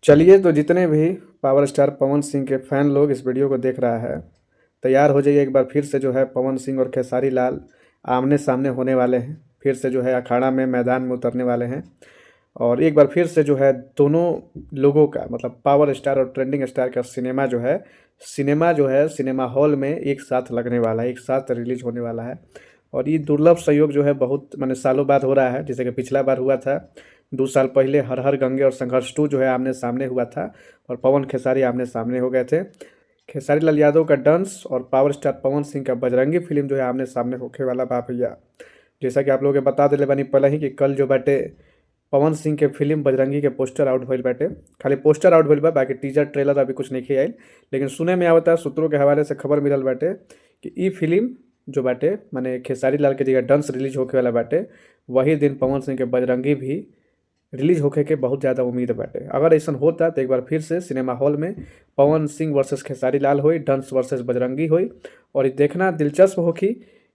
चलिए, तो जितने भी पावर स्टार पवन सिंह के फैन लोग इस वीडियो को देख रहा है, तैयार हो जाइए। एक बार फिर से जो है पवन सिंह और खेसारी लाल आमने सामने होने वाले हैं। फिर से जो है अखाड़ा में मैदान में उतरने वाले हैं। और एक बार फिर से जो है दोनों लोगों का मतलब पावर स्टार और ट्रेंडिंग स्टार का सिनेमा जो है सिनेमा हॉल में एक साथ लगने वाला है, एक साथ रिलीज होने वाला है। और ये दुर्लभ संयोग जो है बहुत माने सालों बाद हो रहा है। जैसे कि पिछला बार हुआ था 2 साल पहले, हर हर गंगे और संघर्ष 2 जो है आमने सामने हुआ था और पवन खेसारी आमने सामने हो गए थे। खेसारी लाल यादव का डंस और पावर स्टार पवन सिंह का बजरंगी फिल्म जो है आमने सामने होखे वाला बा भैया। जैसा कि आप लोग के बता दिले बानी पहले ही कि कल जो बाटे पवन सिंह के फिल्म बजरंगी के पोस्टर आउट भइल बाटे। खाली पोस्टर आउट भइल बा, बाकी टीजर ट्रेलर अभी कुछ नहीं आइल। लेकिन सुने में आवता, सूत्रों के हवाले से खबर मिलल बाटे कि ई फिल्म जो बाटे माने खेसारी लाल के जगह डंस रिलीज होखे वाला बाटे, वही दिन पवन सिंह के बजरंगी भी रिलीज होखे के बहुत ज़्यादा उम्मीद बाटे। अगर ऐसा होता तो एक बार फिर से सिनेमा हॉल में पवन सिंह वर्सेस खेसारी लाल होई, डंस वर्सेस बजरंगी होई। और ये देखना दिलचस्प होखी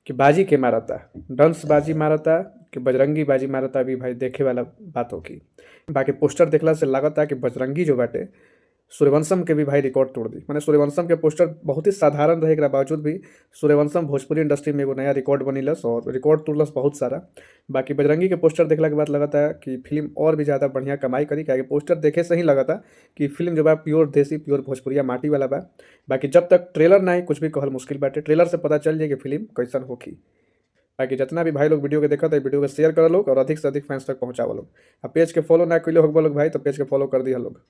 कि बाजी के मारता, डंस बाजी मारता कि बजरंगी बाजी मारता, भी भाई देखे वाला बात होगी। बाकी पोस्टर देखला से लागता कि बजरंगी जो बाटे सूर्यवंशम के भी भाई रिकॉर्ड तोड़ दी। माने सूर्यवंशम के पोस्टर बहुत ही साधारण रहे के बावजूद भी सूर्यवंशम भोजपुरी इंडस्ट्री में एगो नया रिकॉर्ड बनिलस और रिकॉर्ड तोड़लस बहुत सारा। बाकी बजरंगी के पोस्टर देखला के बाद लगता है कि फिल्म और भी ज़्यादा बढ़िया कमाई करी, क्या पोस्टर देखे से ही लगता कि फिल्म जो बा प्योर देसी प्योर भोजपुरिया माटी वाला बा। बाकी जब तक ट्रेलर ना आई कुछ भी कहल मुश्किल बाटे, ट्रेलर से पता चल जाए कि फिल्म कैसन होखी। बाकी जितना भी भाई लोग वीडियो के देखा था वीडियो को शेयर कर लोग और अधिक से अधिक फैंस तक पहुँचावा लोग। अब पेज के फॉलो ना कैले होगा लोग भाई, तो पेज के फॉलो कर दिया लोग।